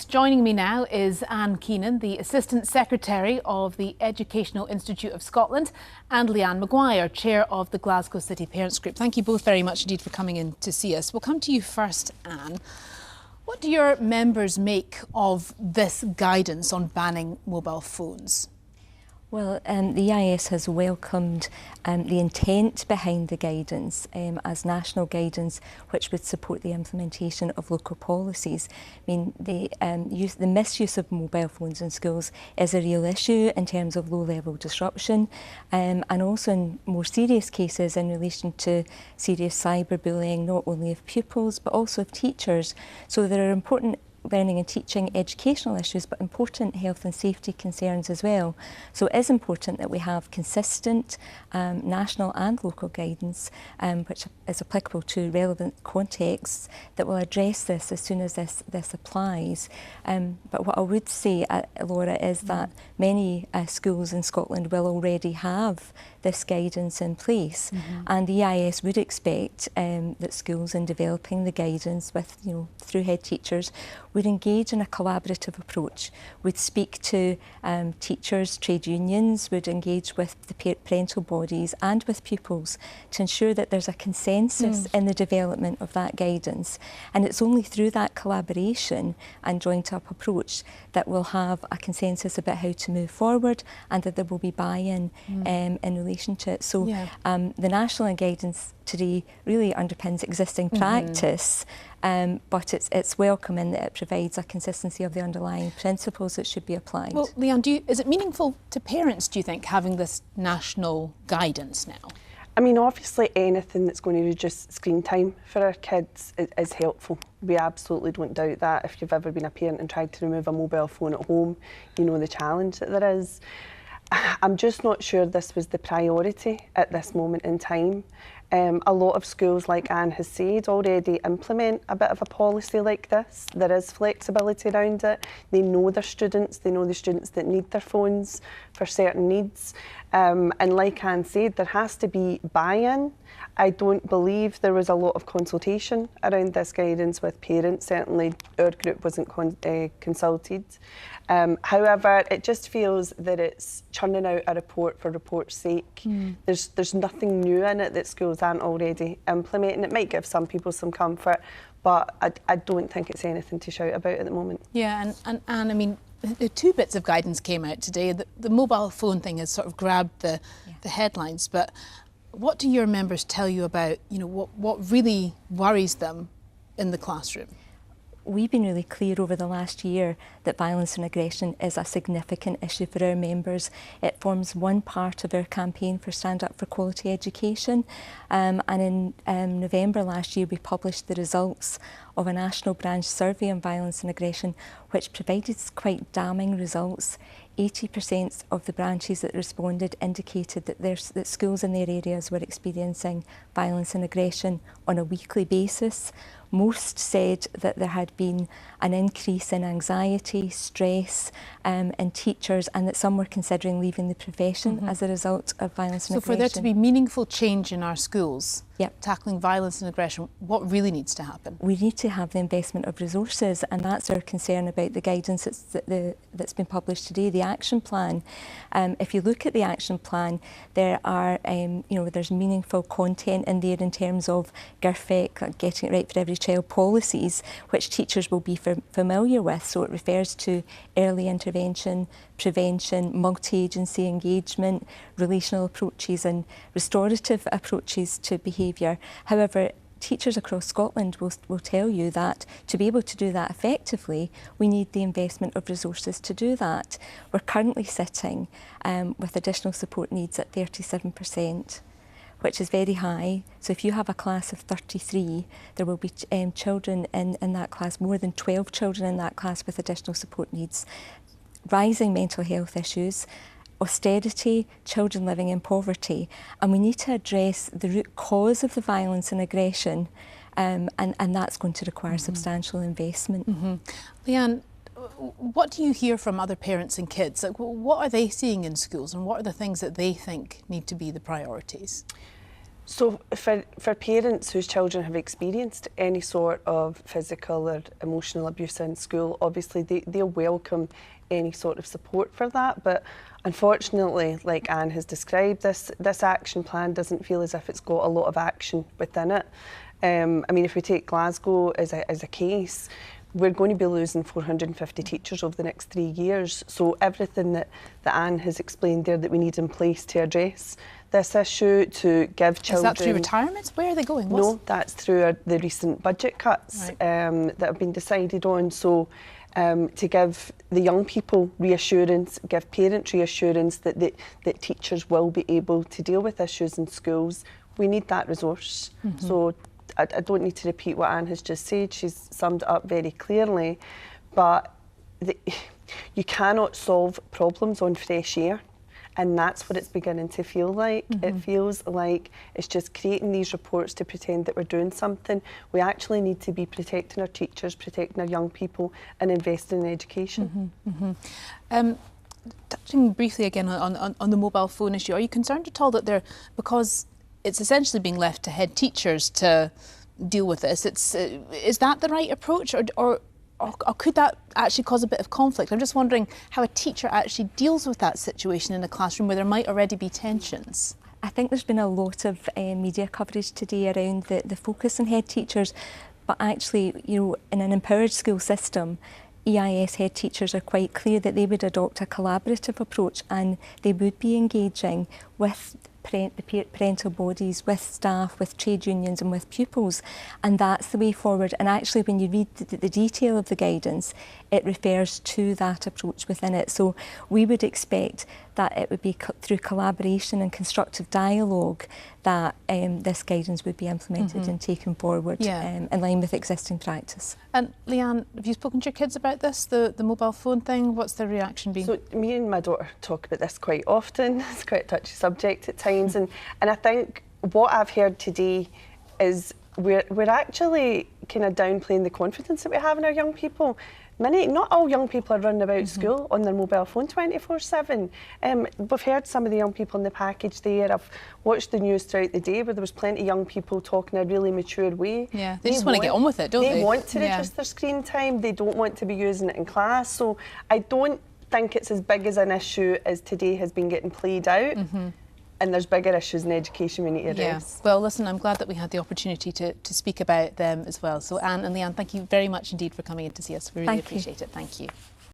Joining me now is Anne Keenan, the Assistant Secretary of the Educational Institute of Scotland, and Leanne Maguire, Chair of the Glasgow City Parents Group. Thank you both very much indeed for coming in to see us. We'll come to you first, Anne. What do your members make of this guidance on banning mobile phones? Well, the EIS has welcomed the intent behind the guidance as national guidance, which would support the implementation of local policies. I mean, the misuse of mobile phones in schools is a real issue in terms of low-level disruption, and also in more serious cases in relation to serious cyberbullying, not only of pupils but also of teachers. So there are important learning and teaching educational issues, but important health and safety concerns as well. So it is important that we have consistent national and local guidance which is applicable to relevant contexts that will address this as soon as this applies. But what I would say, Laura, is that many schools in Scotland will already have this guidance in place, and the EIS would expect that schools, in developing the guidance with, through head teachers, would engage in a collaborative approach, would speak to teachers, trade unions, would engage with the parental bodies and with pupils to ensure that there's a consensus in the development of that guidance. And it's only through that collaboration and joint up approach that we'll have a consensus about how to move forward, and that there will be buy-in in relation to it. So the national guidance today really underpins existing practice, but it's welcome in that it provides a consistency of the underlying principles that should be applied. Well, Leanne, is it meaningful to parents, do you think, having this national guidance now? I mean, obviously anything that's going to reduce screen time for our kids is helpful. We absolutely don't doubt that. If you've ever been a parent and tried to remove a mobile phone at home, you know the challenge that there is. I'm just not sure this was the priority at this moment in time. A lot of schools, like Anne has said, already implement a bit of a policy like this. There is flexibility around it. They know their students, they know the students that need their phones for certain needs. And like Anne said, there has to be buy-in. I don't believe there was a lot of consultation around this guidance with parents. Certainly our group wasn't consulted. However, it just feels that it's churning out a report for report's sake. There's nothing new in it that schools aren't already implementing. It might give some people some comfort, but I don't think it's anything to shout about at the moment. Yeah, and I mean, the two bits of guidance came out today. The mobile phone thing has sort of grabbed the headlines, but what do your members tell you about, what really worries them in the classroom? We've been really clear over the last year that violence and aggression is a significant issue for our members. It forms one part of our campaign for Stand Up for Quality Education. And in November last year, we published the results of a national branch survey on violence and aggression, which provided quite damning results. 80% of the branches that responded indicated that schools in their areas were experiencing violence and aggression on a weekly basis. Most said that there had been an increase in anxiety, stress in teachers, and that some were considering leaving the profession as a result of violence and aggression. So for there to be meaningful change in our schools, tackling violence and aggression, what really needs to happen? We need to have the investment of resources, and that's our concern about the guidance that's been published today, the action plan. If you look at the action plan, there are, there's meaningful content in there in terms of GIRFEC, Getting It Right for Every Child policies, which teachers will be familiar with. So it refers to early intervention, prevention, multi-agency engagement, relational approaches and restorative approaches to behaviour. However, teachers across Scotland will tell you that to be able to do that effectively, we need the investment of resources to do that. We're currently sitting with additional support needs at 37%. Which is very high. So if you have a class of 33, there will be children in that class, more than 12 children in that class with additional support needs. Rising mental health issues, austerity, children living in poverty, and we need to address the root cause of the violence and aggression, and that's going to require substantial investment. Leanne, what do you hear from other parents and kids? Like, what are they seeing in schools, and what are the things that they think need to be the priorities? So for parents whose children have experienced any sort of physical or emotional abuse in school, obviously they'll welcome any sort of support for that. But unfortunately, like Anne has described, this action plan doesn't feel as if it's got a lot of action within it. I mean, if we take Glasgow as a case, we're going to be losing 450 teachers over the next 3 years. So everything that Anne has explained there that we need in place to address this issue, to give children... Is that through retirements? Where are they going? No, that's through the recent budget cuts that have been decided on. So to give the young people reassurance, give parents reassurance that teachers will be able to deal with issues in schools, we need that resource. So I don't need to repeat what Anne has just said. She's summed it up very clearly. But you cannot solve problems on fresh air. And that's what it's beginning to feel like. It feels like it's just creating these reports to pretend that we're doing something. We actually need to be protecting our teachers, protecting our young people, and investing in education. Touching briefly again on the mobile phone issue, are you concerned at all that because it's essentially being left to head teachers to deal with this, is that the right approach, or could that actually cause a bit of conflict? I'm just wondering how a teacher actually deals with that situation in a classroom where there might already be tensions. I think there's been a lot of media coverage today around the focus on head teachers, but actually, you know, in an empowered school system, EIS head teachers are quite clear that they would adopt a collaborative approach, and they would be engaging with the parental bodies, with staff, with trade unions and with pupils, and that's the way forward. And actually, when you read the detail of the guidance, it refers to that approach within it. So we would expect that it would be through collaboration and constructive dialogue that this guidance would be implemented and taken forward in line with existing practice. And Leanne, have you spoken to your kids about this, the mobile phone thing? What's their reaction been? So me and my daughter talk about this quite often. It's quite a touchy subject at times, and I think what I've heard today is we're actually kind of downplaying the confidence that we have in our young people. Not all young people are running about school on their mobile phone 24/7. We've heard some of the young people in the package there. I've watched the news throughout the day where there was plenty of young people talking in a really mature way. Yeah, they just want to get on with it, don't they? They want to reduce their screen time. They don't want to be using it in class. So I don't think it's as big as an issue as today has been getting played out. And there's bigger issues in education we need to address. Well, listen, I'm glad that we had the opportunity to speak about them as well. So Anne and Leanne, thank you very much indeed for coming in to see us. We really appreciate it. Thank you.